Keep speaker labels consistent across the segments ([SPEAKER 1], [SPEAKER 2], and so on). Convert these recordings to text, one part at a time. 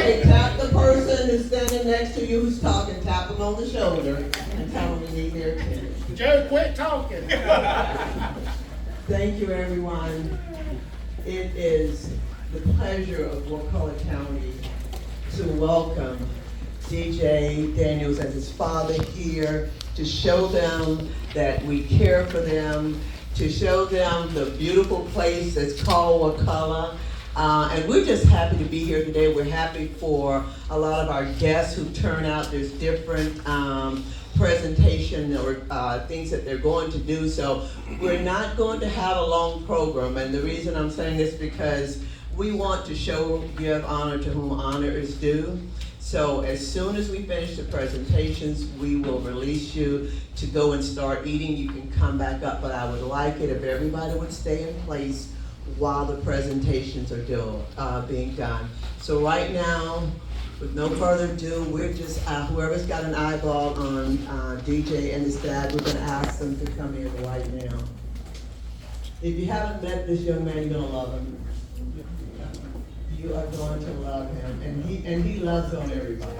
[SPEAKER 1] Okay, tap the person who's standing next to you who's talking, tap them on the shoulder and tell them you need their attention.
[SPEAKER 2] Joe, quit talking.
[SPEAKER 1] Thank you, everyone. It is the pleasure of Wakulla County to welcome DJ Daniels and his father here to show them that we care for them, to show them the beautiful place that's called Wakulla. And we're just happy to be here today. We're happy for a lot of our guests who turn out. There's different presentation or things that they're going to do. So we're not going to have a long program. And the reason I'm saying this is because we want to give honor to whom honor is due. So as soon as we finish the presentations, we will release you to go and start eating. You can come back up, but I would like it if everybody would stay in place while the presentations are being done. So right now, with no further ado, we're just, whoever's got an eyeball on DJ and his dad, we're gonna ask them to come in right now. If you haven't met this young man, you're gonna love him. You are going to love him, and he loves on everybody.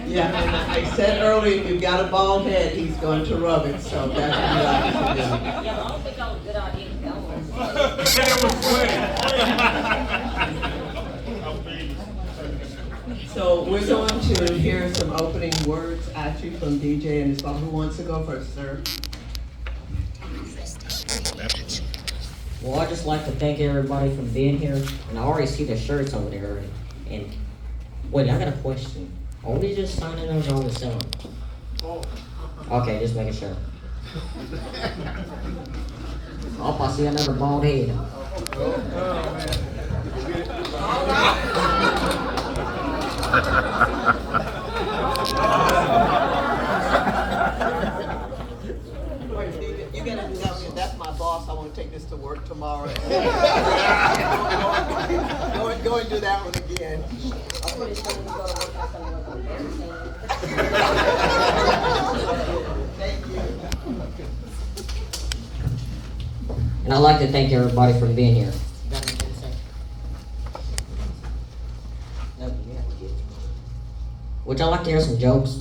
[SPEAKER 1] Yeah, and I said earlier, if you've got a bald head, he's going to rub it, so that's what he likes to do.
[SPEAKER 3] Yeah, I don't think that was a good idea to go.
[SPEAKER 1] So we're going to hear some opening words actually from DJ and his father. Who wants to go first, sir?
[SPEAKER 3] Well, I'd just like to thank everybody for being here, and I already see the shirts over there. And wait, I got a question. Are we just signing those on the selling? Okay, just making sure. Oh, I see another bald head.
[SPEAKER 1] You gotta tell me, that's my boss, I wanna take this to work tomorrow. Go and do that one again. Thank you.
[SPEAKER 3] And I'd like to thank everybody for being here. Would y'all like to hear some jokes?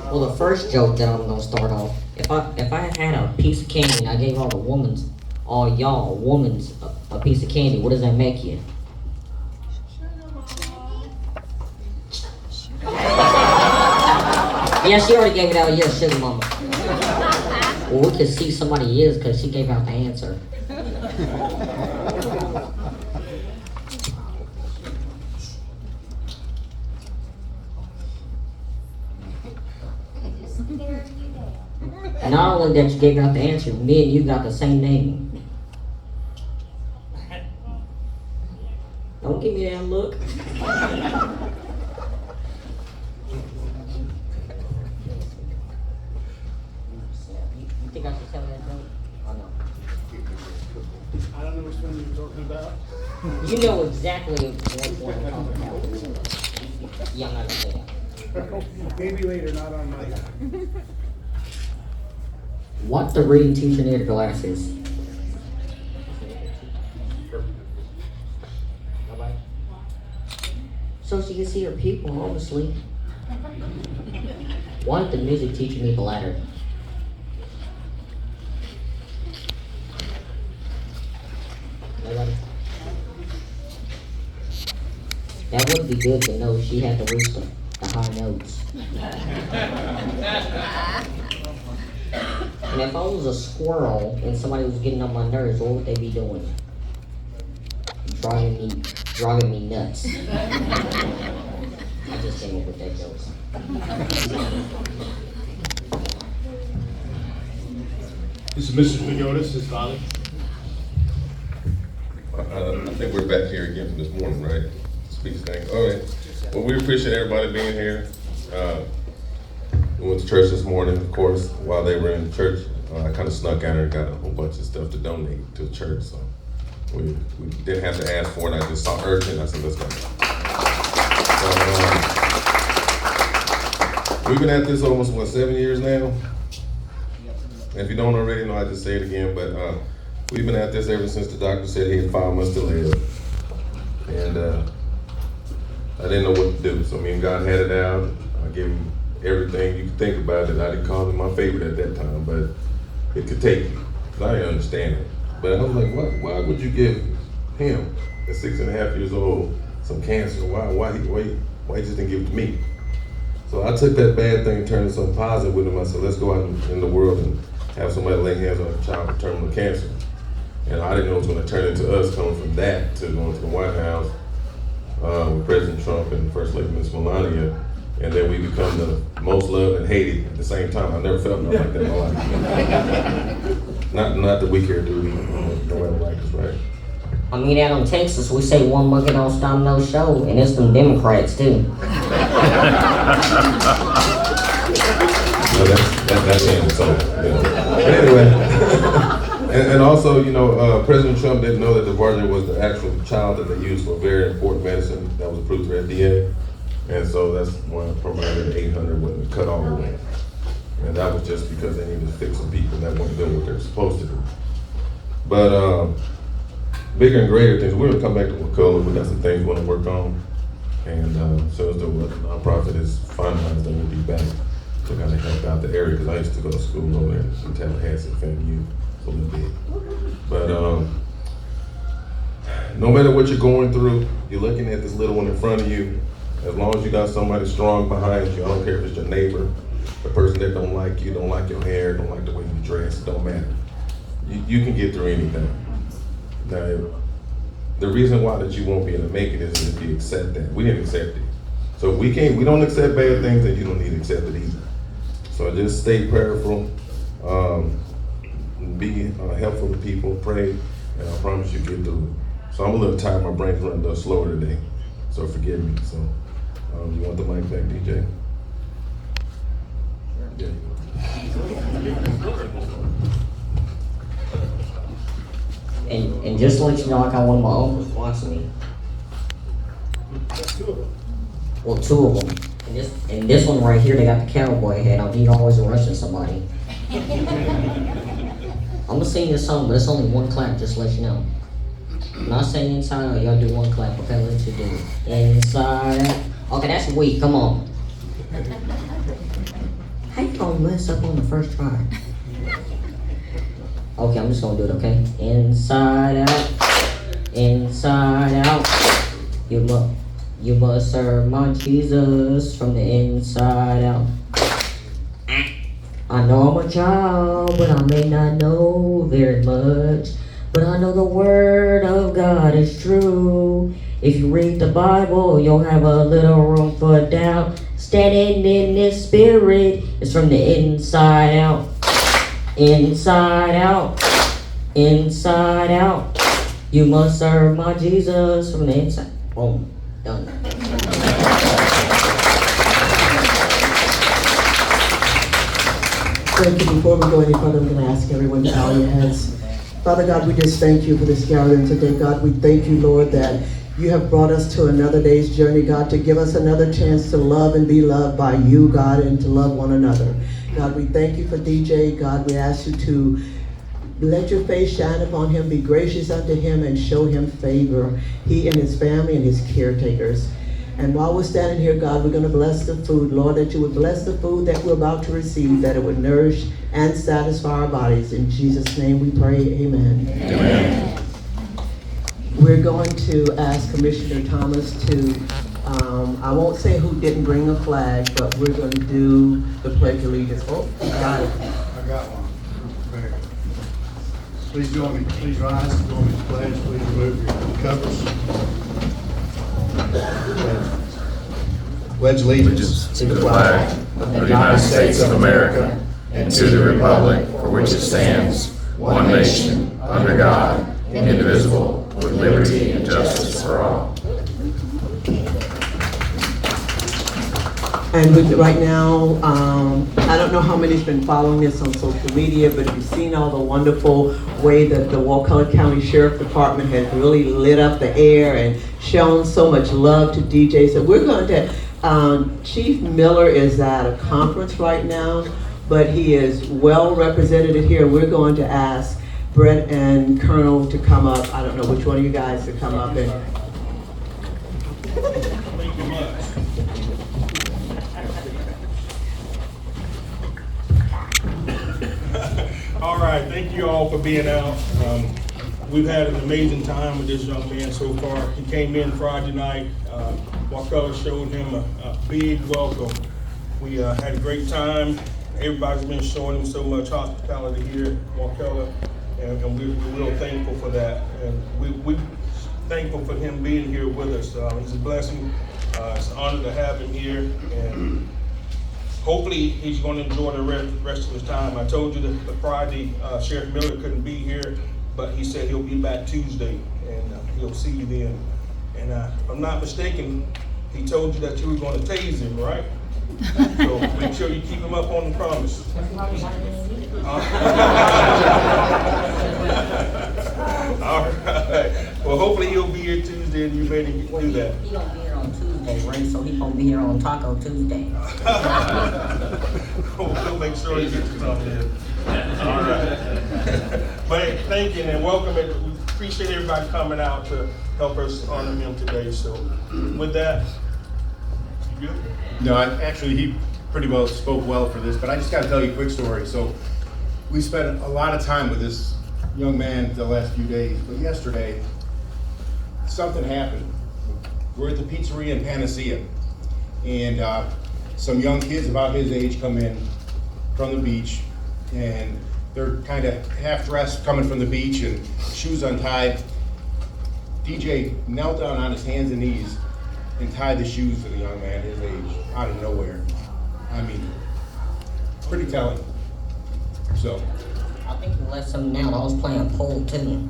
[SPEAKER 3] Well, the first joke that I'm gonna start off, if I had a piece of candy and I gave all y'all women's a piece of candy, what does that make you? Yeah, she already gave it out. Yeah, sugar mama. Well, we can see somebody is because she gave out the answer. And not only that you gave out the answer, me and you got the same name. Don't give me that look. You think I should tell that joke? Or no?
[SPEAKER 2] I don't know which one you're talking about.
[SPEAKER 3] You know exactly what I'm talking about. Yeah, I'm not gonna say that.
[SPEAKER 2] Maybe later, not on my.
[SPEAKER 3] What the reading teacher need glasses? So she can see her people, obviously. Why did the music teacher need the ladder? Nobody? That would be good to know she had to reach the high notes. And if I was a squirrel and somebody was getting on my nerves, what would they be doing? Driving me nuts. I just came up with that joke.
[SPEAKER 4] This is Mrs. Mignotis, his father.
[SPEAKER 5] I think we're back here again for this morning, right? Speech thing. All right. Well, we appreciate everybody being here. We went to church this morning, of course, while they were in church. I kind of snuck out and got a whole bunch of stuff to donate to the church. So We didn't have to ask for it. I just saw urgent. I said, let's go. So, we've been at this almost, 7 years now? If you don't already know, I just say it again, but we've been at this ever since the doctor said he had 5 months to live. And I didn't know what to do. So me and God had it out. I gave him everything you could think about it. I didn't call him my favorite at that time, but it could take you. Cause I didn't understand it. But I was like, why would you give him, at 6.5 years old, some cancer? Why he just didn't give it to me? So I took that bad thing and turned it something positive with him. I said, let's go out in the world and have somebody lay hands on a child with terminal cancer. And I didn't know it was going to turn into us coming from that to going to the White House with President Trump and First Lady Ms. Melania, and then we become the most loved and hated at the same time. I never felt nothing like that in my life. Not that we care, do we? Nobody like us, right?
[SPEAKER 3] I mean, out in Texas, we say one monkey don't stop no show, and it's them Democrats too.
[SPEAKER 5] No, that's him, so, But anyway, and also, President Trump didn't know that the Varger was the actual child that they used for a very important medicine that was approved through FDA. And so that's why I provided 800 wasn't cut all the way. And that was just because they needed to fix some people that weren't doing what they're supposed to do. But bigger and greater things, we're gonna come back to Wakulla. We got some things we wanna work on. And as soon as the nonprofit is finalized, then we'll be back to kind of help out the area, because I used to go to school over there in Tallahassee, FAMU, a little bit. But no matter what you're going through, you're looking at this little one in front of you. As long as you got somebody strong behind you, I don't care if it's your neighbor, the person that don't like you, don't like your hair, don't like the way you dress, it don't matter. You can get through anything. Now, the reason why that you won't be able to make it is if you accept that. We didn't accept it. So if we don't accept bad things, then you don't need to accept it either. So just stay prayerful, be helpful to people, pray, and I promise you get through it. So I'm a little tired, my brain's running a little slower today, so forgive me. So you want the mic back, DJ? Yeah.
[SPEAKER 3] And just to let you know, I got one of my uncles watching me.
[SPEAKER 2] That's 2 of them.
[SPEAKER 3] Well, 2 of them. And this one right here, they got the cowboy hat on. He always rushing somebody. I'm gonna sing this song, but it's only 1 clap, just to let you know. When I say inside out, y'all do 1 clap, okay? Let's do it. Inside out. Okay, that's weak, come on. How you gonna mess up on the first try? Okay, I'm just gonna do it, okay? Inside out, you must serve my Jesus from the inside out. I know I'm a child, but I may not know very much. But I know the word of God is true. If you read the Bible, you'll have a little room for doubt. Standing in this spirit is from the inside out. Inside out, inside out. You must serve my Jesus from the inside. Boom, done.
[SPEAKER 1] Thank you. Before we go any further, I'm going to ask everyone to bow your heads. Father God, we just thank you for this gathering today. God, we thank you, Lord, that you have brought us to another day's journey, God, to give us another chance to love and be loved by you, God, and to love one another. God, we thank you for DJ. God, we ask you to let your face shine upon him, be gracious unto him, and show him favor, he and his family and his caretakers. And while we're standing here, God, we're going to bless the food. Lord, that you would bless the food that we're about to receive, that it would nourish and satisfy our bodies. In Jesus' name we pray, amen. Amen. We're going to ask Commissioner Thomas to, I won't say who didn't bring a flag, but we're going to do the Pledge of Allegiance. Oh, got it.
[SPEAKER 2] I got one. Very good. Please join me. Please rise. Join me to pledge. Please remove your covers. Pledge allegiance
[SPEAKER 6] to the flag of the United States of America and to the republic for which it stands, one nation, under God, indivisible, with liberty and justice for all.
[SPEAKER 1] And right now, I don't know how many's been following this on social media, but you've seen all the wonderful way that the Wakulla County Sheriff Department has really lit up the air and shown so much love to DJ. So we're going to, Chief Miller is at a conference right now, but he is well represented here. We're going to ask Brett and Colonel to come up. I don't know which one of you guys to come up and.
[SPEAKER 4] Thank you much. All right, thank you all for being out. We've had an amazing time with this young man so far. He came in Friday night. Wakulla showed him a big welcome. We had a great time. Everybody's been showing him so much hospitality here at Wakulla, and we're real thankful for that. And we're thankful for him being here with us. It's a blessing. It's an honor to have him here, and hopefully he's going to enjoy the rest of his time. I told you that the Friday Sheriff Miller couldn't be here, but he said he'll be back Tuesday, and he'll see you then. And if I'm not mistaken, he told you that you were going to tase him, right? So make sure you keep him up on the promise. All right. Well, hopefully he'll be here Tuesday and you're ready to do that.
[SPEAKER 3] He gonna be here on Tuesday, right? So he gonna be here on Taco Tuesday.
[SPEAKER 4] We'll make sure he gets something in. All right. But thank you and welcome. We appreciate everybody coming out to help us honor him today. So with that, you good?
[SPEAKER 7] No, actually, he pretty well spoke well for this, but I just got to tell you a quick story. So we spent a lot of time with this young man the last few days, but yesterday, something happened. We're at the pizzeria in Panacea, and some young kids about his age come in from the beach, and they're kind of half-dressed coming from the beach and shoes untied. DJ knelt down on his hands and knees and tied the shoes to the young man his age out of nowhere. I mean, pretty telling. So.
[SPEAKER 3] I think he left something out. I was playing pool too.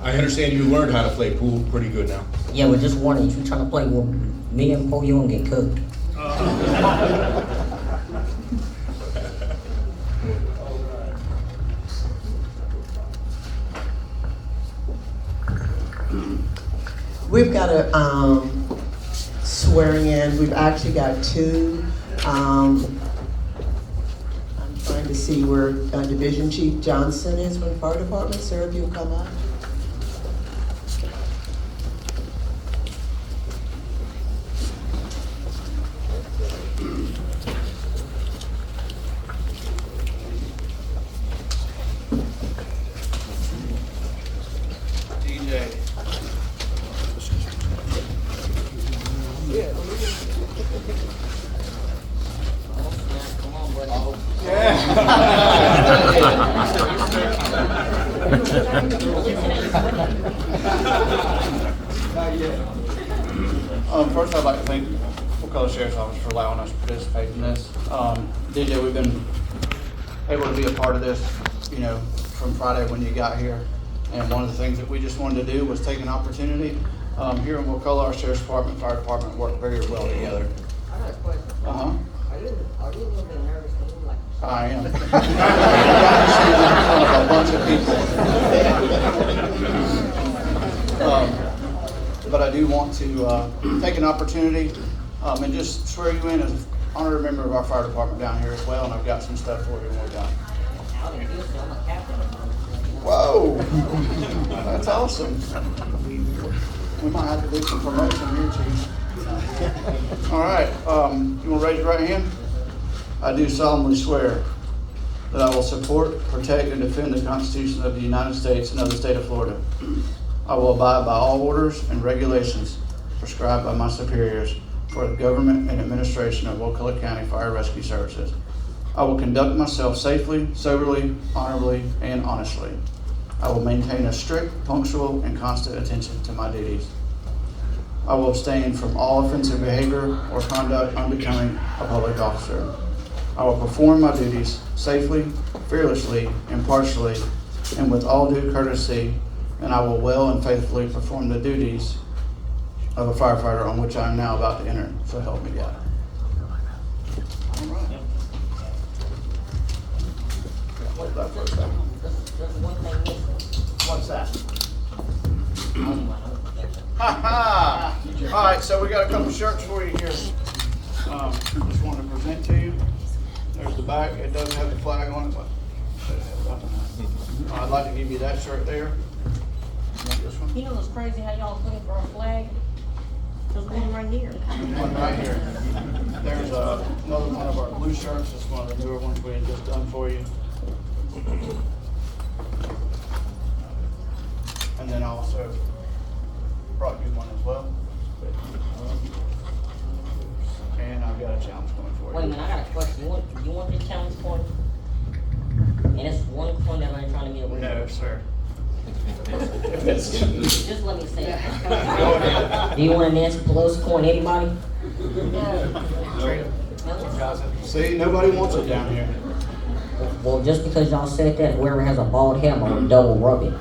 [SPEAKER 7] I understand you learned how to play pool pretty good now.
[SPEAKER 3] Yeah, but just warning, if you're trying to play with me and pool, you gonna get cooked.
[SPEAKER 1] We've got a swearing in. We've actually got two. I'm trying to see where Division Chief Johnson is from the Fire Department. Sir, if you'll come up.
[SPEAKER 8] First, I'd like to thank Wakulla Sheriff's Office for allowing us to participate in this. DJ, we've been able to be a part of this, from Friday when you got here. And one of the things that we just wanted to do was take an opportunity. Here in Wakulla, our Sheriff's Department, Fire Department work very well together.
[SPEAKER 3] I got a question.
[SPEAKER 8] Uh-huh.
[SPEAKER 3] Are you a little bit nervous? Like,
[SPEAKER 8] I am. A bunch of people. But I do want to take an opportunity and just swear you in as an honorary member of our fire department down here as well, and I've got some stuff for you when we're done.
[SPEAKER 3] out in Houston, I'm a captain.
[SPEAKER 8] Whoa, that's awesome. We might have to do some promotion here, Chief. All right, you want to raise your right hand? I do solemnly swear that I will support, protect, and defend the Constitution of the United States and of the state of Florida. I will abide by all orders and regulations prescribed by my superiors for the government and administration of Wakulla County Fire Rescue Services. I will conduct myself safely, soberly, honorably, and honestly. I will maintain a strict, punctual, and constant attention to my duties. I will abstain from all offensive behavior or conduct unbecoming a public officer. I will perform my duties safely, fearlessly, impartially, and with all due courtesy, and I will well and faithfully perform the duties of a firefighter on which I am now about to enter, so help me God. All right. Hold that for a second.
[SPEAKER 3] There's one thing missing.
[SPEAKER 8] What's that? Ha ha! All right, so we got a couple shirts for you here. Just wanted to present to you. There's the back. It doesn't have the flag on it, but I'd like to give you that shirt there. You want this one?
[SPEAKER 3] You know it's crazy how y'all looking for a flag? There's one right here.
[SPEAKER 8] One right here. There's another one of our blue shirts. It's one of the newer ones we had just done for you. And then I also brought you one as well. And I've got a challenge coming for you.
[SPEAKER 3] Wait a minute, I got a question. You want this challenge coin? And it's one coin that I ain't trying to get away
[SPEAKER 8] No,
[SPEAKER 3] with.
[SPEAKER 8] sir.
[SPEAKER 3] Just let me say it. Do you want a Nancy Pelosi coin, anybody?
[SPEAKER 8] See, nobody wants it down here.
[SPEAKER 3] Well, just because y'all said that, whoever has a bald head, I'm gonna double rub it.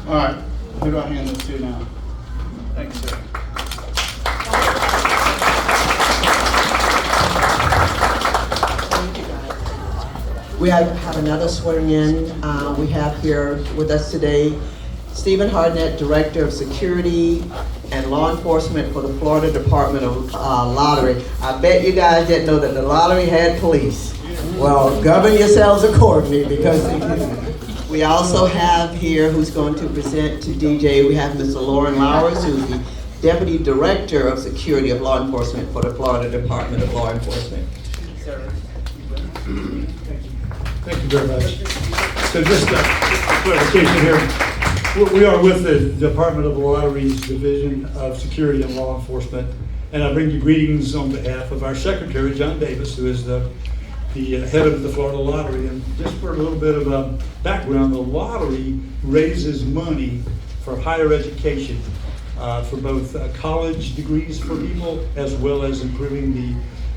[SPEAKER 8] All right, who do I hand this to now? Thanks, sir.
[SPEAKER 1] We have another swearing in. We have here with us today Stephen Hardnett, Director of Security and Law Enforcement for the Florida Department of Lottery. I bet you guys didn't know that the lottery had police. Well, govern yourselves accordingly, because we also have here who's going to present to DJ, we have Mr. Lauren Lowers, who's the Deputy Director of Security of Law Enforcement for the Florida Department of Law Enforcement.
[SPEAKER 2] Thank you very much. So just a clarification here. We are with the Department of the Lotteries Division of Security and Law Enforcement, and I bring you greetings on behalf of our Secretary, John Davis, who is the head of the Florida Lottery. And just for a little bit of background, the lottery raises money for higher education, for both college degrees for people, as well as improving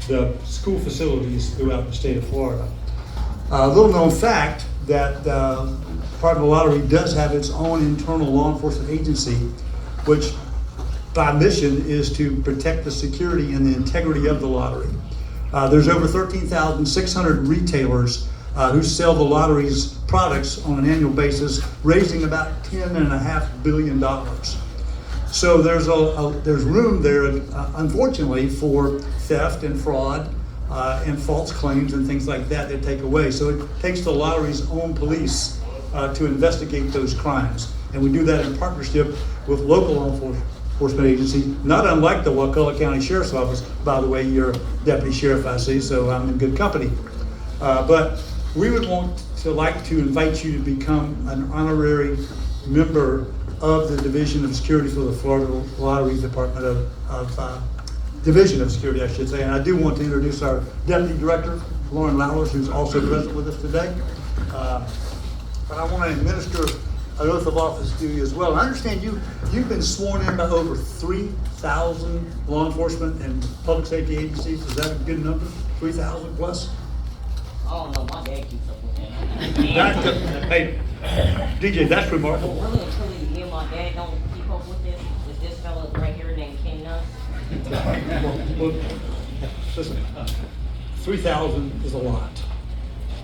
[SPEAKER 2] the school facilities throughout the state of Florida. A little known fact that Department of Lottery does have its own internal law enforcement agency, which by mission is to protect the security and the integrity of the lottery. There's over 13,600 retailers who sell the lottery's products on an annual basis, raising about $10.5 billion. So there's room there, unfortunately, for theft and fraud and false claims and things like that that take away. So it takes the lottery's own police to investigate those crimes. And we do that in partnership with local law enforcement agencies, not unlike the Wakulla County Sheriff's Office. By the way, you're Deputy Sheriff, I see, so I'm in good company. But we would like to invite you to become an honorary member of the Division of Security for the Florida Lottery Department of Division of Security, I should say. And I do want to introduce our Deputy Director, Lauren Lowers, who's also present with us today. But I want to administer an oath of office to you as well. I understand you've been sworn in by over 3,000 law enforcement and public safety agencies. Is that a good number? 3,000 plus?
[SPEAKER 3] Oh no, my dad keeps up with that.
[SPEAKER 2] Hey, DJ, that's remarkable.
[SPEAKER 3] Really and truly, me and my dad don't keep up with this. Is this fella right here named Ken Nuss?
[SPEAKER 2] Well, listen, 3,000 is a lot.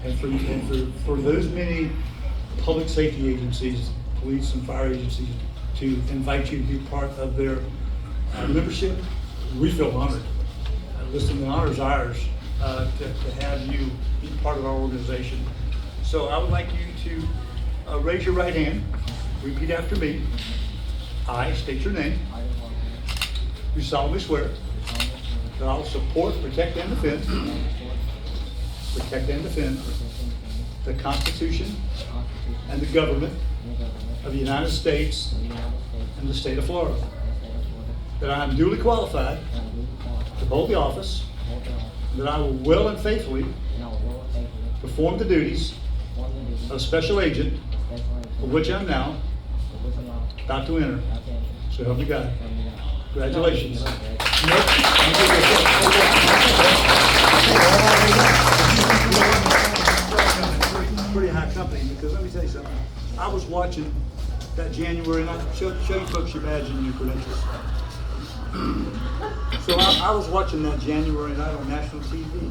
[SPEAKER 2] And for those many public safety agencies, police and fire agencies, to invite you to be part of their membership, we feel honored. Listen, the honor's ours to have you be part of our organization. So I would like you to raise your right hand, repeat after me. I state your name. Do solemnly swear that I will support, protect, and defend the Constitution and the government of the United States and the state of Florida. That I am duly qualified to hold the office. That I will well and faithfully perform the duties of special agent, for which I am now about to enter. So help me God. Congratulations. Pretty high company, because let me tell you something. I was watching that January night? Show you folks your badge and your credentials. So I was watching that January night on national TV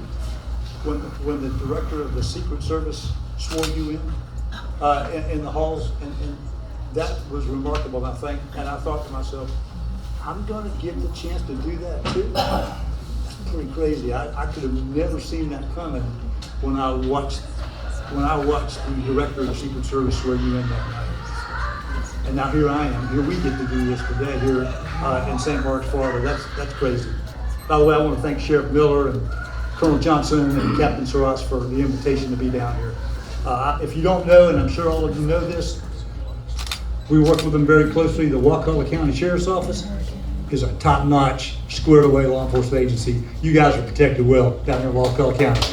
[SPEAKER 2] when the director of the Secret Service swore you in the halls, and that was remarkable, I think. And I thought to myself, I'm gonna get the chance to do that too. That's pretty crazy. I could have never seen that coming when I watched the director of the Secret Service swear you in that night. And now here I am. Here we get to do this today here in St. Mark's, Florida. That's crazy. By the way, I want to thank Sheriff Miller and Colonel Johnson and Captain Soros for the invitation to be down here. If you don't know, and I'm sure all of you know this, we work with them very closely. The Wakulla County Sheriff's Office is a top-notch, squared-away law enforcement agency. You guys are protected well down here in Wakulla County.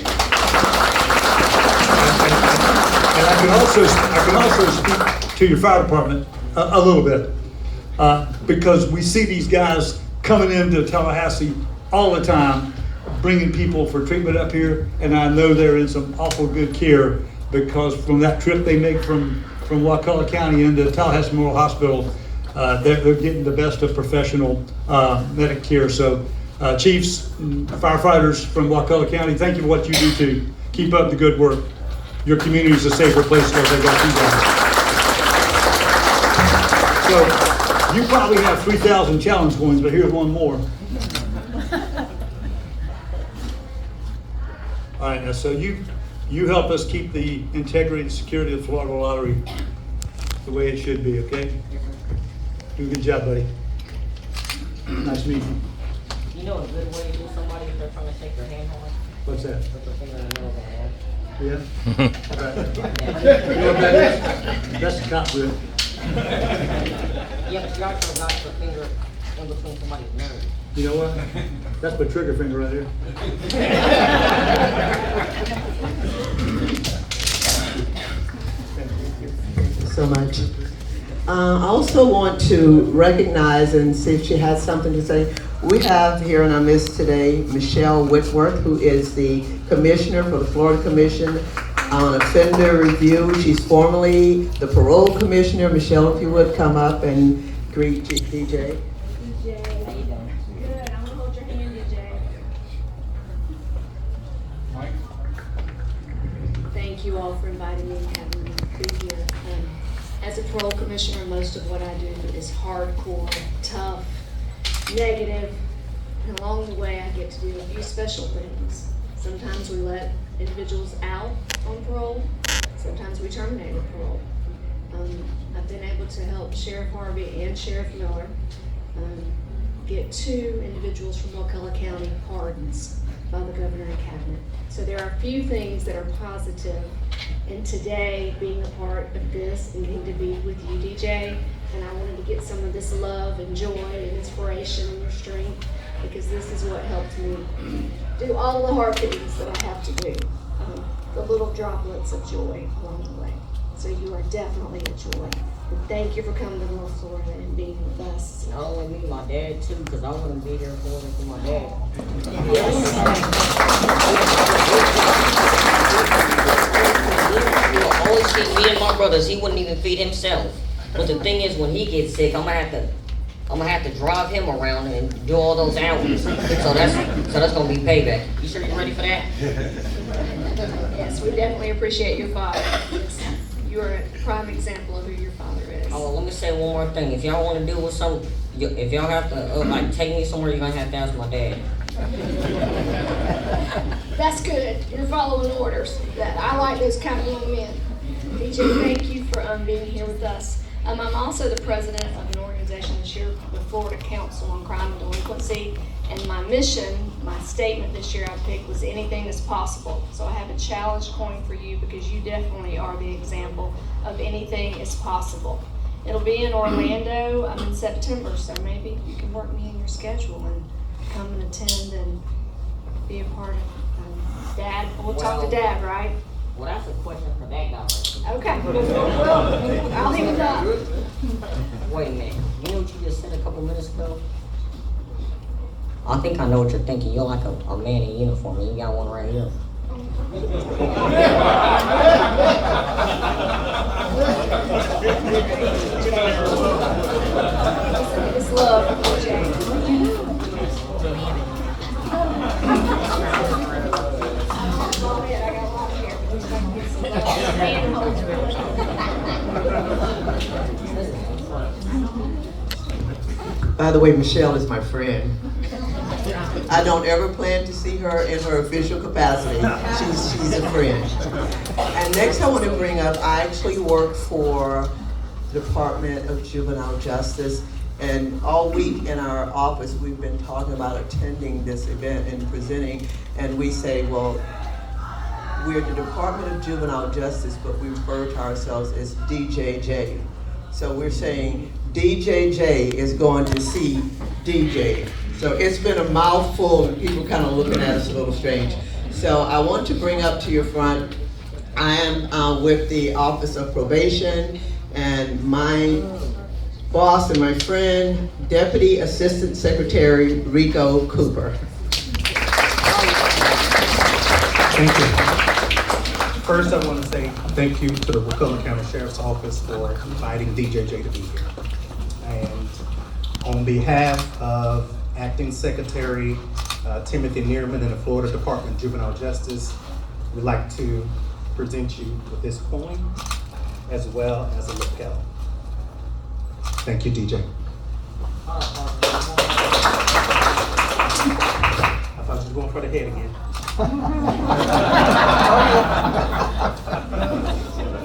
[SPEAKER 2] And I can also speak to your fire department a little bit, because we see these guys coming into Tallahassee all the time, bringing people for treatment up here, and I know they're in some awful good care, because from that trip they make from Wakulla County into Tallahassee Memorial Hospital, they're getting the best of professional medic care. So chiefs, firefighters from Wakulla County, thank you for what you do to keep up the good work. Your community is a safer place because they got you guys. So you probably have 3,000 challenge coins, but here's one more. All right, now so you help us keep the integrity and security of the Florida Lottery the way it should be, okay? Do a good job, buddy. Nice meeting you.
[SPEAKER 3] You know a good way to do somebody if they're trying to shake your hand hard?
[SPEAKER 2] What's that?
[SPEAKER 3] Put your finger in the middle of their hand.
[SPEAKER 2] Yeah? You know what that is? That's the cop grip.
[SPEAKER 3] Yeah, but you actually got your finger in between somebody's nose.
[SPEAKER 2] You know what? That's my trigger finger right here.
[SPEAKER 1] So much. I also want to recognize and see if she has something to say. We have here in our midst today Michelle Whitworth, who is the commissioner for the Florida Commission on Offender Review. She's formerly the parole commissioner. Michelle, if you would come up and greet DJ.
[SPEAKER 9] DJ, how you doing? Good. I'm gonna hold your hand, DJ.
[SPEAKER 4] Mike?
[SPEAKER 9] Thank you all for inviting me and having me be here. As a parole commissioner, most of what I do is hardcore, tough, negative, and along the way I get to do a few special things. Sometimes we let individuals out on parole, sometimes we terminate a parole. I've been able to help Sheriff Harvey and Sheriff Miller get 2 individuals from Wakulla County pardons by the governor and cabinet. So there are a few things that are positive. And today, being a part of this and getting to be with you, DJ, and I wanted to get some of this love and joy and inspiration and your strength, because this is what helped me do all the hard things that I have to do. The little droplets of joy along the way. So you are definitely a joy. And thank you for coming to North Florida and being with us.
[SPEAKER 3] Not only me, my dad too, because I wouldn't be here if it wasn't for my dad. He will always feed me and my brothers. He wouldn't even feed himself. But the thing is, when he gets sick, I'm gonna have to drive him around and do all those hours. So that's gonna be payback. You sure you're ready for that?
[SPEAKER 9] Yes, we definitely appreciate your father. You're a prime example of who your father is.
[SPEAKER 3] Oh, well, let me say one more thing. If y'all want to deal with something, if y'all have to like take me somewhere, you're gonna have to ask my dad.
[SPEAKER 9] That's good. You're following orders. I like those kind of young men. DJ, thank you for being here with us. I'm also the president of an organization this year, the Florida Council on Crime and Delinquency. And my mission, my statement this year I picked was anything is possible. So I have a challenge coin for you because you definitely are the example of anything is possible. It'll be in Orlando in September, so maybe you can work me in your schedule and come and attend and be a part of Dad. We'll talk to Dad, right?
[SPEAKER 3] Well, that's a question for that guy.
[SPEAKER 9] Okay. Well, I'll leave it up.
[SPEAKER 3] Wait a minute. You know what you just said a couple minutes ago? I think I know what you're thinking. You're like a man in uniform, and you got one right here.
[SPEAKER 9] It's love, DJ.
[SPEAKER 1] By the way, Michelle is my friend. I don't ever plan to see her in her official capacity. She's a friend. And next I want to bring up, I actually work for the Department of Juvenile Justice. And all week in our office, we've been talking about attending this event and presenting. And we say, well, we're the Department of Juvenile Justice, but we refer to ourselves as DJJ. So we're saying DJJ is going to see DJ. So it's been a mouthful and people kind of looking at us a little strange. So I want to bring up to your front, I am with the Office of Probation, and my boss and my friend, Deputy Assistant Secretary Rico Cooper.
[SPEAKER 10] Thank you. First, I want to say thank you to the Wakulla County Sheriff's Office for inviting DJJ to be here. And on behalf of Acting Secretary Timothy Neerman in the Florida Department of Juvenile Justice, we'd like to present you with this coin as well as a lapel. Thank you, DJ. I thought you were going for the head again.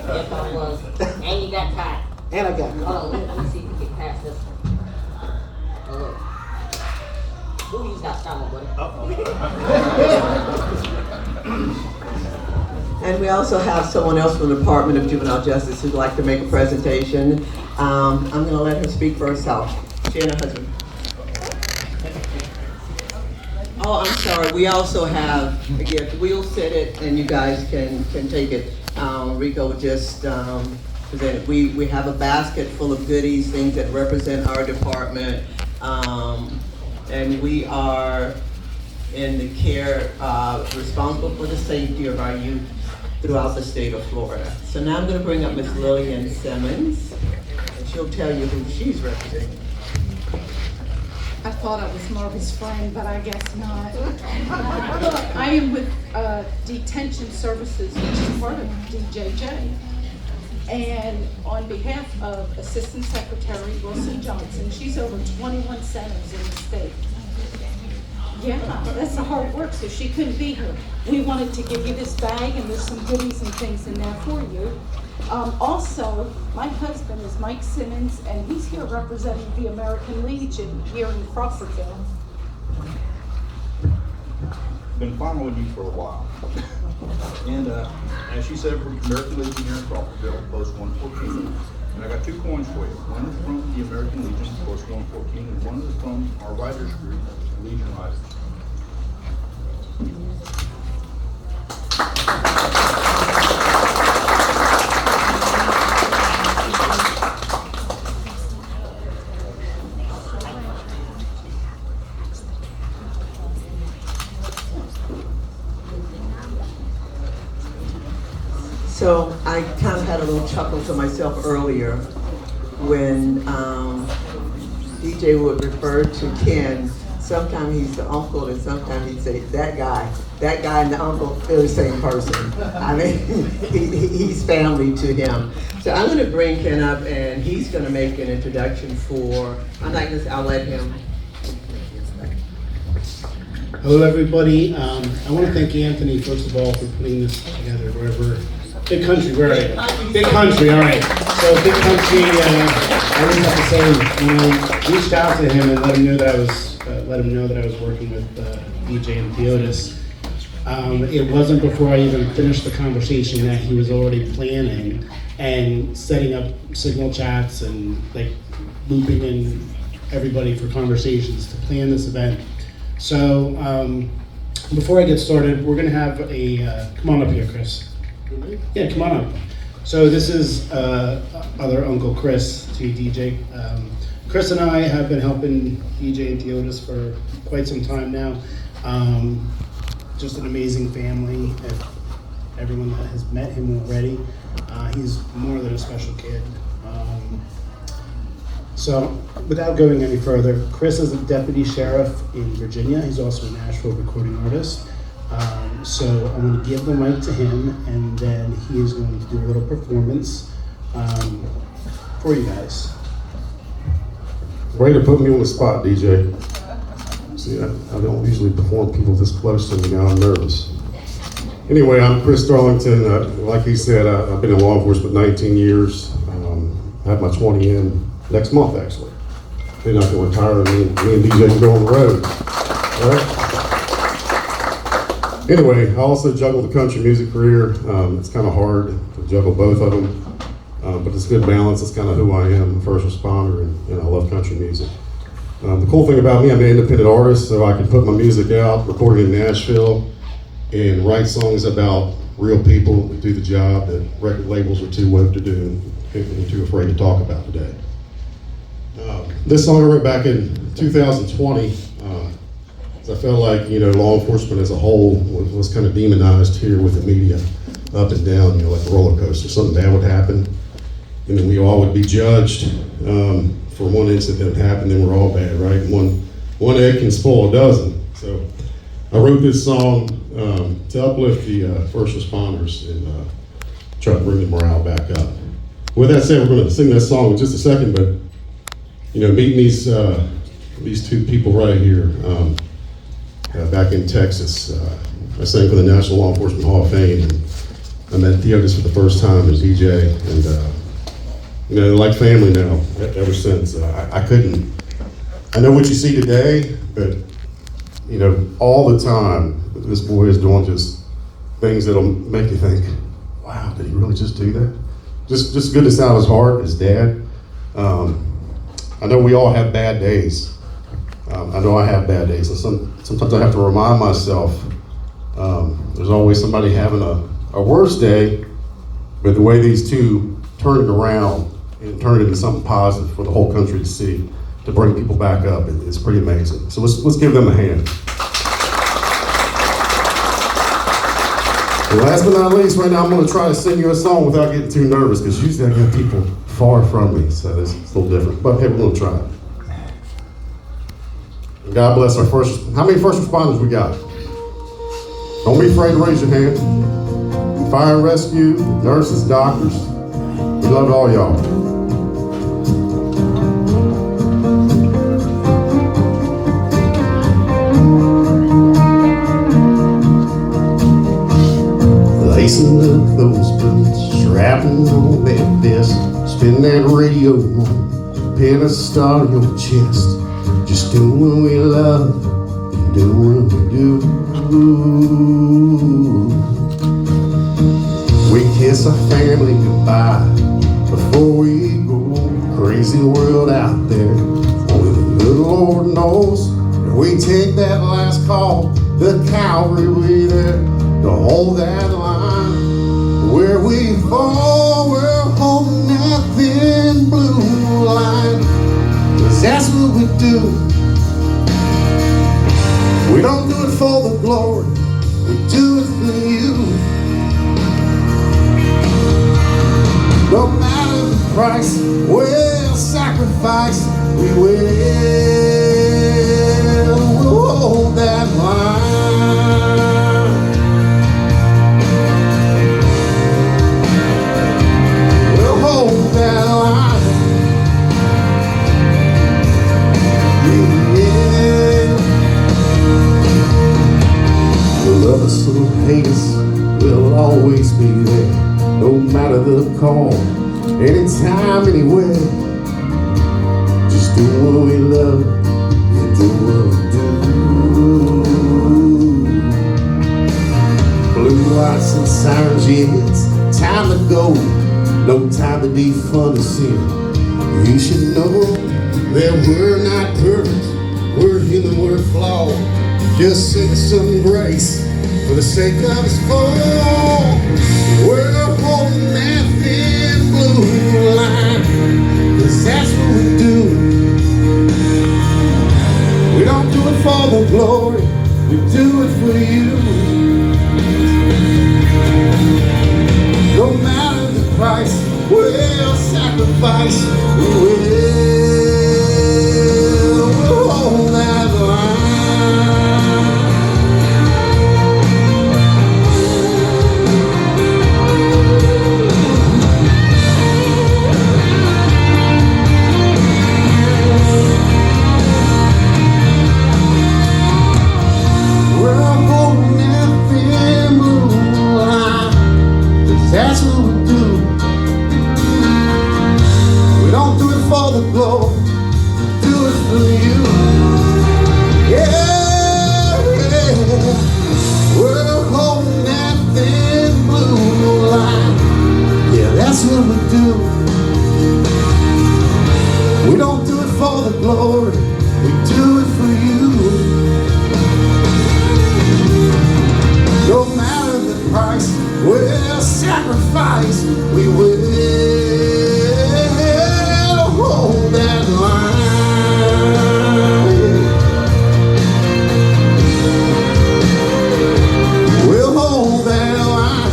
[SPEAKER 3] Yes, I was. And you got tied.
[SPEAKER 10] And I got
[SPEAKER 3] Hold on, let me see if we get past this one. Look. Ooh, you just got stomach, buddy.
[SPEAKER 1] And we also have someone else from the Department of Juvenile Justice who'd like to make a presentation. I'm going to let her speak for herself. She and her husband. Oh, I'm sorry. We also have a gift. We'll set it, and you guys can take it. Rico just presented. We have a basket full of goodies, things that represent our department, and we are in the care responsible for the safety of our youth throughout the state of Florida. So now I'm going to bring up Ms. Lillian Simmons, and she'll tell you who she's representing.
[SPEAKER 11] I thought I was Marvin's friend, but I guess not. I am with Detention Services, which is part of DJJ. And on behalf of Assistant Secretary Wilson Johnson, she's over 21 centers in the state. Yeah, that's the hard work, so she couldn't be here. We wanted to give you this bag, and there's some goodies and things in there for you. Also, my husband is Mike Simmons, and he's here representing the American Legion here in Crawfordville.
[SPEAKER 12] Been following you for a while. And as she said, we're American Legion here in Crawfordville, Post 114. And I got two coins for you. One is from the American Legion, Post 114, and one is from our writers group, Legion Writers.
[SPEAKER 1] So I kind of had a little chuckle to myself earlier when DJ would refer to Ken. Sometimes he's the uncle, and sometimes he'd say, that guy and the uncle, they're the same person. I mean, he's family to him. So I'm gonna bring Ken up, and he's gonna make an introduction for, I'll let him.
[SPEAKER 13] Hello, everybody. I want to thank Anthony, first of all, for putting this together. Big country, where are you? Big country, all right. So big country, I always have to say, when I reached out to him and let him know that I was working with DJ and Theotis, it wasn't before I even finished the conversation that he was already planning and setting up signal chats and like looping in everybody for conversations to plan this event. So before I get started, we're gonna have a, come on up here, Chris. Yeah, come on up. So this is other Uncle Chris to DJ. Chris and I have been helping DJ and Theotis for quite some time now. Just an amazing family. Everyone that has met him already, he's more than a special kid. So, without going any further, Chris is a deputy sheriff in Virginia. He's also a Nashville recording artist. So I'm going to give the mic to him, and then he is going to do a little performance for you guys.
[SPEAKER 14] Way to put me on the spot, DJ. See, I don't usually perform people this close to me. Now I'm nervous. Anyway, I'm Chris Darlington. Like he said, I've been in law enforcement 19 years. I have my 20 in next month, actually. They're not going to retire. Me and DJ can go on the road. All right? Anyway, I also juggle the country music career. It's kind of hard to juggle both of them. But it's a good balance. It's kind of who I am. I'm a first responder, and I love country music. The cool thing about me, I'm an independent artist, so I can put my music out, record it in Nashville, and write songs about real people that do the job that record labels are too woke to do and too afraid to talk about today. This song I wrote back in 2020. I felt like, law enforcement as a whole was kind of demonized here with the media, up and down, like a roller coaster. Something bad would happen, and then we all would be judged for one incident that happened, and we're all bad, right? One egg can spoil a dozen. So I wrote this song to uplift the first responders and try to bring the morale back up. With that said, we're going to sing that song in just a second, but meeting these two people right here back in Texas. I sang for the National Law Enforcement Hall of Fame, and I met Theotis for the first time as DJ, and they're like family now ever since. I know what you see today, but all the time, this boy is doing just things that'll make you think, wow, did he really just do that? Just goodness out of his heart, his dad. I know we all have bad days. I know I have bad days, and sometimes I have to remind myself there's always somebody having a worse day, but the way these two turned it around and turned it into something positive for the whole country to see, to bring people back up, it's pretty amazing. So let's give them a hand. And last but not least, right now I'm going to try to sing you a song without getting too nervous, because usually I get people far from me, so it's a little different. But hey, we're going to try it. And God bless our how many first responders we got? Don't be afraid to raise your hand. Fire and rescue, nurses, doctors. We love all y'all. Lacing up those boots, strapping on that vest, spin that radio on, pin a star on your chest. Just doing what we love and doing what we do. We kiss our family goodbye before we go. Crazy world out there, only the good Lord knows. If we take that last call, the cavalry will be there to hold that line. Where we fall, we're holding that thin blue line, 'cause that's what we do. We don't do it for the glory, we do it for you. No matter the price, we'll sacrifice, we will hold that line. We'll hold that line. Yeah. We'll love us or hate us, we'll always be there. No matter the call, anytime, anywhere. Just do what we love and do what we do. Blue lights and sirens, it's time to go. No time to be fun to see. You should know that we're not perfect. We're human, we're flawed. Just seek some grace for the sake of us all. We're holding that thin blue line, 'cause that's what we do. We don't do it for the glory, we do it for you. No matter the price, we'll sacrifice, we will.
[SPEAKER 15] for the glory, do it for you. Yeah, we're holding that thin blue line. Yeah, that's what we do. We don't do it for the glory, we do it for you. No matter the price, we'll sacrifice, we will hold that line. We'll hold that line.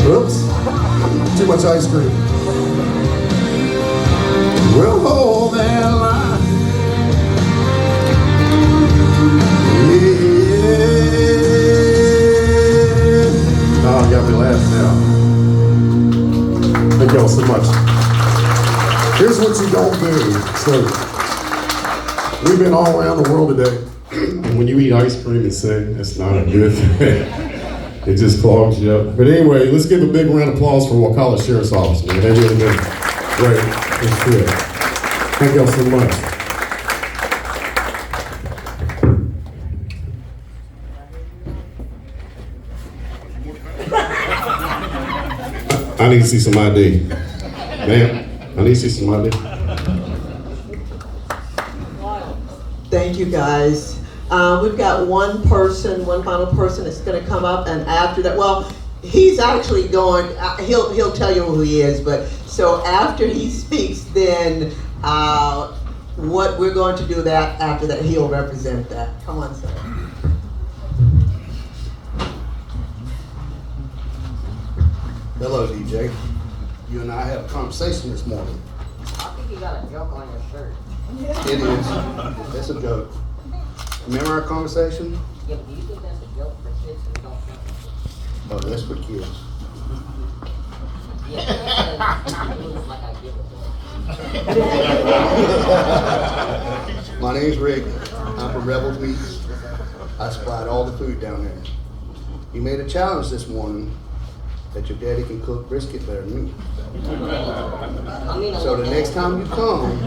[SPEAKER 14] Oops, too much ice cream.
[SPEAKER 15] We'll hold that line. Yeah.
[SPEAKER 14] Oh, you got me laughing now. Thank y'all so much. Here's what you don't do. So, we've been all around the world today, and when you eat ice cream and sing, it's not a good thing. It just clogs you up. But anyway, let's give a big round of applause for Wakulla Sheriff's Office. Man. They've really been great. It's good. Thank y'all so much. I need to see some ID. Ma'am, I need to see some ID.
[SPEAKER 1] Thank you, guys. We've got one final person that's gonna come up, and after that, well, he's actually going, he'll tell you who he is, but, so after he speaks, then, what we're going to do after that, he'll represent that. Come on, sir.
[SPEAKER 8] Hello, DJ. You and I had a conversation this morning.
[SPEAKER 3] I think you got a joke on your shirt.
[SPEAKER 8] It is. It's a joke. Remember our conversation?
[SPEAKER 3] Yeah, but do you think that's a joke for kids who don't know?
[SPEAKER 8] Oh, that's for kids.
[SPEAKER 3] Yeah, it looks like I give a joke.
[SPEAKER 8] My name's Rick. I'm from Rebels Meats. I supplied all the food down there. You made a challenge this morning that your daddy can cook brisket better than me. So the next time you come,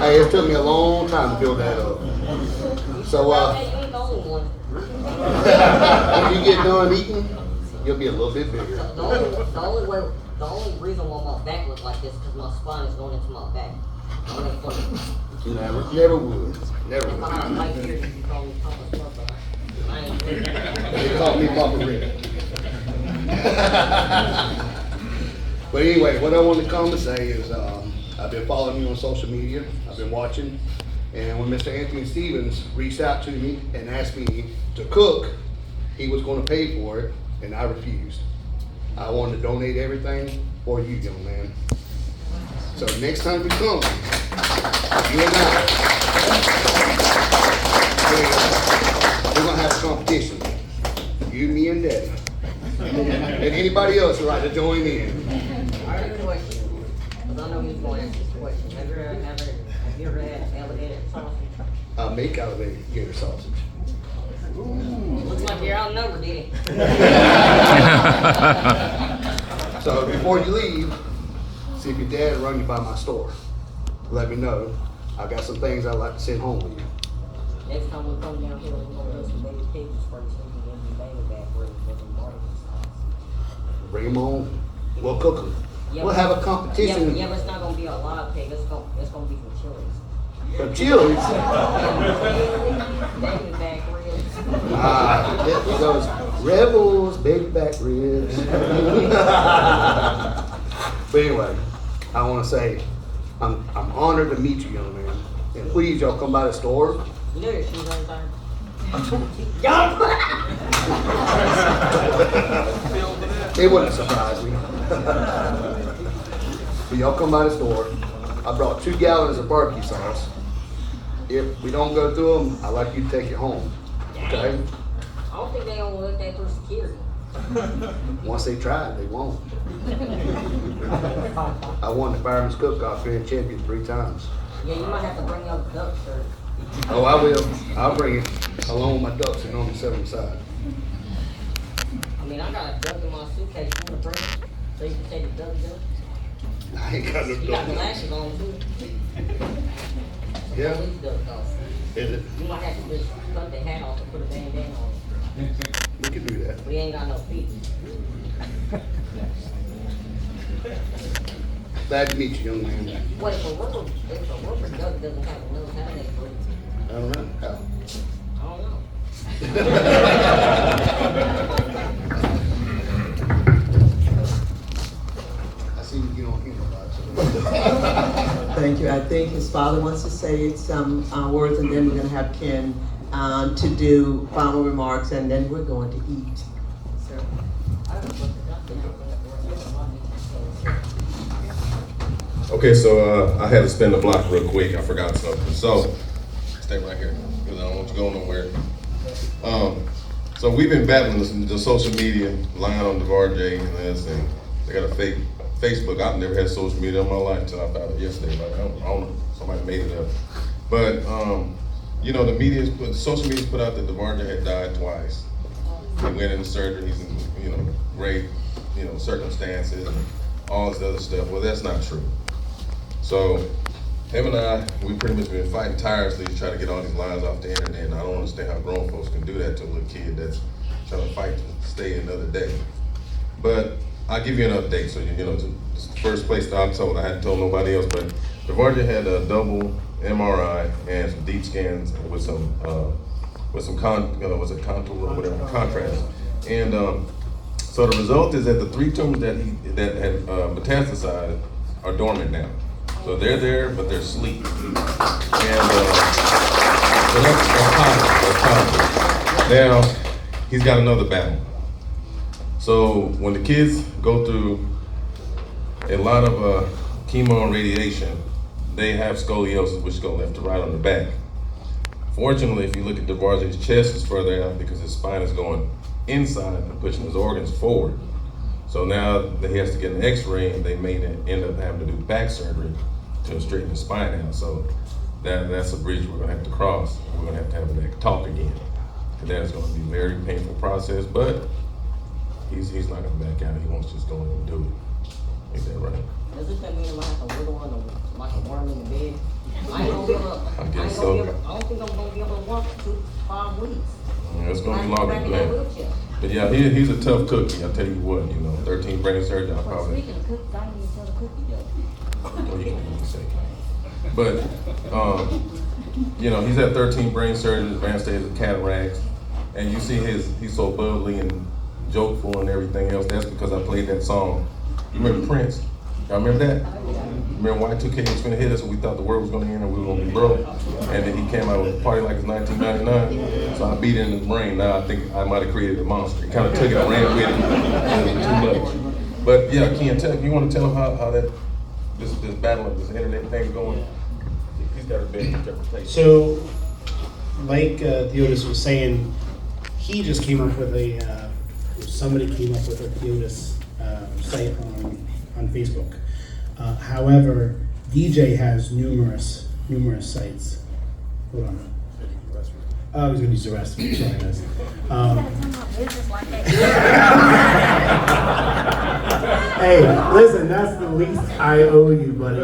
[SPEAKER 8] hey, it took me a long time to build that up. So when you get done eating, you'll be a little bit bigger.
[SPEAKER 3] The only reason why my back looks like this is because my spine is going into my back.
[SPEAKER 8] Never would. Never
[SPEAKER 3] If I had
[SPEAKER 8] would.
[SPEAKER 3] right here, you call me Papa Papa. I ain't doing that.
[SPEAKER 8] They call me Papa Rick. But anyway, what I wanted to come to say is I've been following you on social media. I've been watching. And when Mr. Anthony Stevens reached out to me and asked me to cook, he was going to pay for it, and I refused. I wanted to donate everything for you, young man. So next time you come, you and I, we're going to have a competition. You, me, and Daddy. And anybody else would like to join in.
[SPEAKER 3] I have a question, because I know he's going to ask this question. Have you ever had alligator sausage?
[SPEAKER 8] I make alligator sausage.
[SPEAKER 3] Looks like you're outnumbered, did he?
[SPEAKER 8] So before you leave, see if your dad run you by my store. Let me know. I got some things I'd like to send home with you.
[SPEAKER 3] Next time we come down here, we're going to get some baby pigs first, so we can get the baby back ready for the barbecue sauce.
[SPEAKER 8] Bring them on. We'll cook them.
[SPEAKER 3] Yeah,
[SPEAKER 8] We'll have a competition.
[SPEAKER 3] Yeah, but it's not going to be a live pig. It's going to be from Chili's.
[SPEAKER 8] From Chili's?
[SPEAKER 3] Baby back ribs.
[SPEAKER 8] There goes Rebels, baby back ribs. But anyway, I want to say I'm honored to meet you, young man. And please, y'all come by the store.
[SPEAKER 3] You know your shoes aren't tired?
[SPEAKER 8] It wouldn't surprise me. But y'all come by the store. I brought 2 gallons of barbecue sauce. If we don't go through them, I'd like you to take it home. Okay?
[SPEAKER 3] I don't think they gonna look that through security.
[SPEAKER 8] Once they try it, they won't. I won the Fireman's Cook-Off Grand Champion 3 times.
[SPEAKER 3] Yeah, you might have to bring up duck shirt.
[SPEAKER 8] Oh, I will. I'll bring it along with my ducks and on the seven side.
[SPEAKER 3] I mean, I got a duck in my suitcase. You wanna bring it? So you can take the duck duck?
[SPEAKER 8] I ain't got no
[SPEAKER 3] You got
[SPEAKER 8] duck.
[SPEAKER 3] glasses on too.
[SPEAKER 8] Yeah.
[SPEAKER 3] Police duck though.
[SPEAKER 8] Is it?
[SPEAKER 3] You might have to just cut the hat off and put a bandana on it.
[SPEAKER 8] We can do that.
[SPEAKER 3] We ain't got no feet.
[SPEAKER 8] Glad to meet you, young man.
[SPEAKER 3] What if a rubber duck doesn't have a nose? How do they breathe?
[SPEAKER 8] I don't know. How?
[SPEAKER 3] I don't know.
[SPEAKER 8] I see you get on here a lot.
[SPEAKER 1] Thank you. I think his father wants to say some words, and then we're gonna have Ken to do final remarks, and then we're going to eat. So,
[SPEAKER 5] Okay, so I had to spin the block real quick. I forgot something. So stay right here because I don't want you to go nowhere. So we've been battling the social media, lying on DeVarjay and this, and they got a fake Facebook. I've never had social media in my life until I found it yesterday. Like, I don't know, somebody made it up. But you know, social media's put out that DeVarjay had died twice. He went into surgery. He's in great circumstances and all this other stuff. Well, that's not true. So him and I, we pretty much been fighting tirelessly to try to get all these lies off the internet, and I don't understand how grown folks can do that to a little kid that's trying to fight to stay another day. But I'll give you an update, so it's the first place that I'm told. I hadn't told nobody else, but DeVarjay had a double MRI and some deep scans with some contour or whatever, contrast. And so the result is that the 3 tumors that had metastasized are dormant now. So they're there, but they're asleep. And so that's positive. Now, he's got another battle. So when the kids go through a lot of chemo and radiation, they have scoliosis, which go left to right on the back. Fortunately, if you look at DeVarjay's chest, is further out because his spine is going inside and pushing his organs forward. So now that he has to get an x-ray, and they may end up having to do back surgery to straighten his spine out. So that's a bridge we're gonna have to cross. We're gonna have to have that talk again. And that's gonna be a very painful process, but he's not gonna back out. He wants to just go in and do it. Ain't that right?
[SPEAKER 3] Does this mean I might have to wiggle on like a worm in the bed? I ain't gonna be able to,
[SPEAKER 5] I
[SPEAKER 3] I don't think I'm gonna be able to walk 2 to 5 weeks.
[SPEAKER 5] It's gonna be longer than that. But yeah, he's a tough cookie. I'll tell you what, 13 brain surgery, I probably.
[SPEAKER 3] Speaking of cookies, I didn't even tell the cookie yet.
[SPEAKER 5] Well, you can't even say. But, he's had 13 brain surgeries, advanced stage of cataracts, and you see he's so bubbly and jokeful and everything else. That's because I played that song. You remember Prince? Y'all remember that? Remember Y2K was finna hit us and we thought the world was gonna end and we were gonna be broke. And then he came out with a party like it's 1999. So I beat it in his brain. Now I think I might have created a monster. He kind of took it and ran with it. It was too much. But yeah, Ken, you want to tell him how this battle of this internet thing is going? He's got a big interpretation.
[SPEAKER 13] So, like Theodis was saying, he just came up with somebody came up with a Theodis site on Facebook. However, DJ has numerous sites. Hold on. Oh, I was going to use the rest of it. Sorry, guys. Hey, listen, that's the least I owe you, buddy,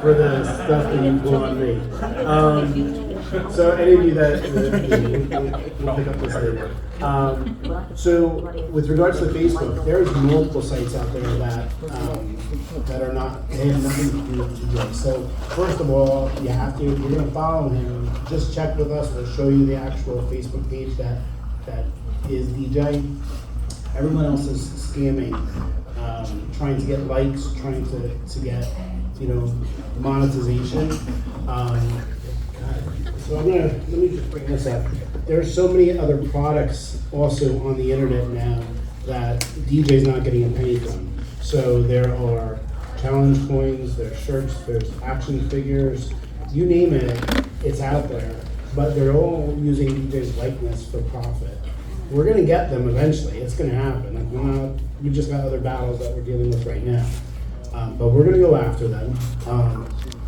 [SPEAKER 13] for the stuff that you pull on me. So any of you that we'll pick up this later. So with regards to Facebook, there's multiple sites out there that are not, they have nothing to do with DJ. So first of all, you're going to follow him. Just check with us. We'll show you the actual Facebook page that is DJ. Everyone else is scamming, trying to get likes, trying to get monetization. So let me just bring this up. There are so many other products also on the internet now that DJ's not getting a penny from. So there are challenge coins, there's shirts, there's action figures, you name it, it's out there. But they're all using DJ's likeness for profit. We're gonna get them eventually, it's gonna happen. We just got other battles that we're dealing with right now. But we're gonna go after them.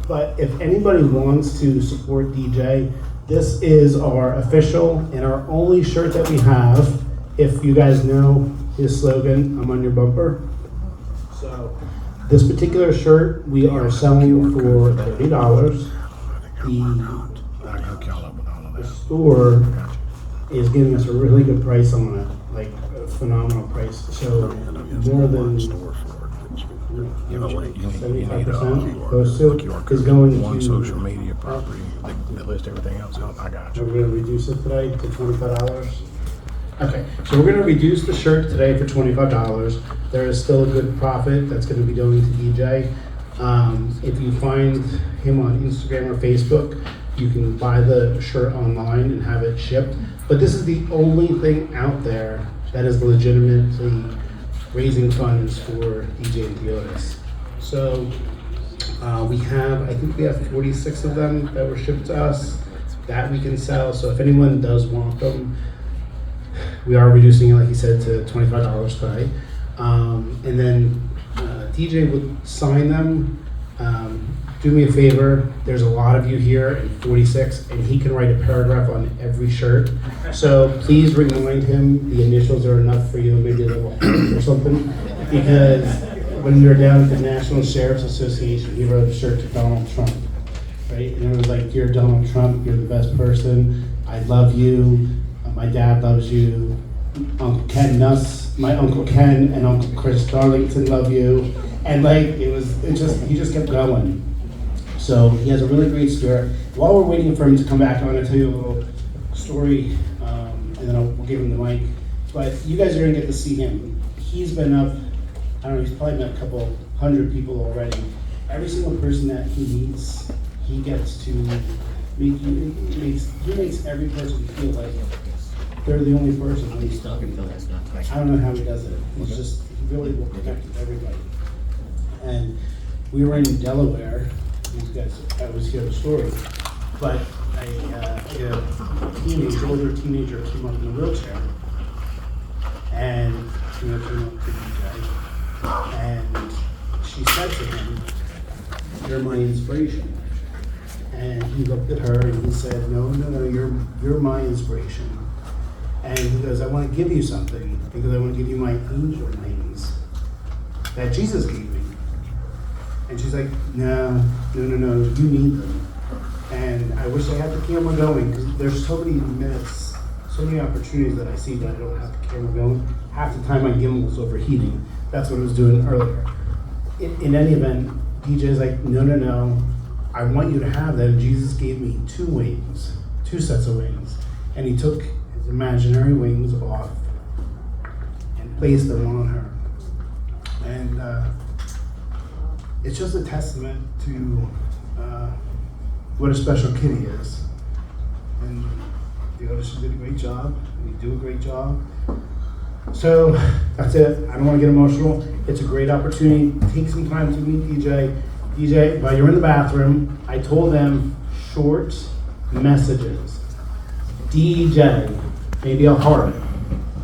[SPEAKER 13] But if anybody wants to support DJ, this is our official and our only shirt that we have. If you guys know his slogan, I'm on your bumper. So this particular shirt we are selling for $30. The store is giving us a really good price on it, like a phenomenal price. So more than 75% close to is going to
[SPEAKER 6] social media property that lists everything else out. I got you.
[SPEAKER 13] We're gonna reduce it today to $25. Okay, so we're gonna reduce the shirt today for $25. There is still a good profit that's gonna be going to DJ. If you find him on Instagram or Facebook, you can buy the shirt online and have it shipped. But this is the only thing out there that is legitimately raising funds for DJ and Theotis. So I think we have 46 of them that were shipped to us that we can sell. So if anyone does want them, we are reducing it, like you said, to $25 today. And then DJ would sign them. Do me a favor, there's a lot of you here, and 46, and he can write a paragraph on every shirt. So please remind him the initials are enough for you, maybe a little or something. Because when we were down at the National Sheriff's Association, he wrote a shirt to Donald Trump, right? And it was like, "You're Donald Trump, you're the best person, I love you, my dad loves you, Uncle Ken Nuss, my Uncle Ken and Uncle Chris Darlington love you." And like, he just kept going. So he has a really great spirit. While we're waiting for him to come back, I'm gonna tell you a little story, and then we'll give him the mic. But you guys are gonna get to see him. He's been up, I don't know, he's probably met a couple hundred people already. Every single person that he meets, he gets to he makes every person feel like they're the only person. I don't know how he does it. He really will connect with everybody. And we were in Delaware. These guys, I was here the story, but a older teenager came up in a wheelchair, and came up to DJ, and she said to him, "You're my inspiration." And he looked at her and he said, "No, you're my inspiration." And he goes, "I want to give you something because I want to give you my angel wings that Jesus gave me." And she's like, no, you need them. And I wish I had the camera going, because there's so many minutes, so many opportunities that I see that I don't have the camera going. Half the time my gimbal's overheating. That's what I was doing earlier. In any event, DJ's like, no, I want you to have them. Jesus gave me 2 wings, 2 sets of wings. And he took his imaginary wings off and placed them on her. And it's just a testament to what a special kid he is. And the Otis did a great job, and you do a great job. So that's it. I don't want to get emotional. It's a great opportunity. Take some time to meet DJ. DJ, while you're in the bathroom, I told them short messages. DJ, maybe a heart,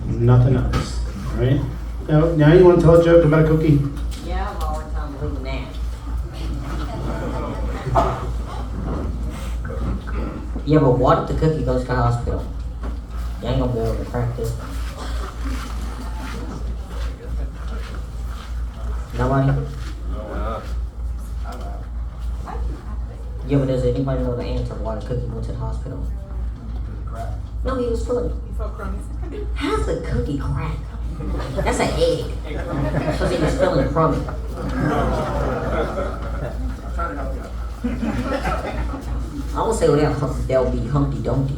[SPEAKER 13] nothing else. All right? Now you want to tell a joke about a cookie?
[SPEAKER 3] Yeah, I'm all the time believing that. Yeah, but what if the cookie goes to the hospital? You ain't gonna be able to crack this. Nobody? Yeah, but does anybody know the answer why the cookie went to the hospital? No, he was feeling. How's the cookie crack? That's an egg. Because he was feeling crummy. I will say without they'll be Humpty Dumpty.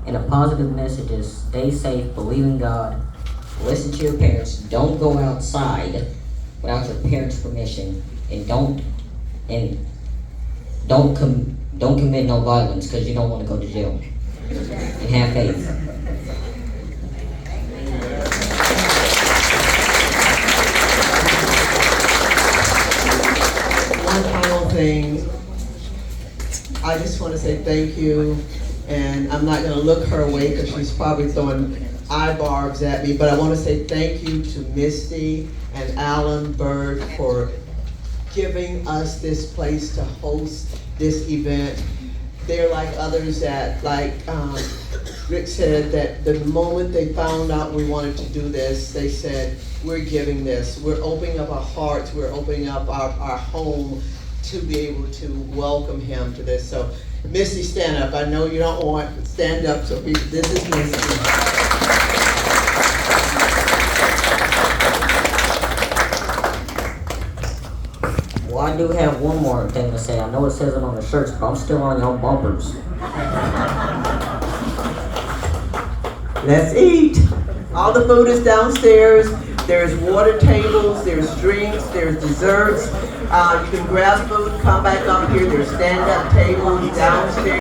[SPEAKER 3] And a positive message is stay safe, believe in God, listen to your parents, don't go outside without your parents' permission, and don't commit no violence because you don't want to go to jail. And have faith.
[SPEAKER 1] One final thing, I just want to say thank you, and I'm not going to look her way because she's probably throwing eye barbs at me, but I want to say thank you to Misty and Alan Bird for giving us this place to host this event. They're like others that, like Rick said, that the moment they found out we wanted to do this, they said, we're giving this. We're opening up our hearts, we're opening up our home to be able to welcome him to this. So, Missy, stand up. I know you don't want to stand up, so this is Missy.
[SPEAKER 3] Well, I do have one more thing to say. I know it says it on the shirts, but I'm still on your bumpers.
[SPEAKER 1] Let's eat. All the food is downstairs. There's water tables, there's drinks, there's desserts. You can grab food, come back up here. There's stand-up tables downstairs.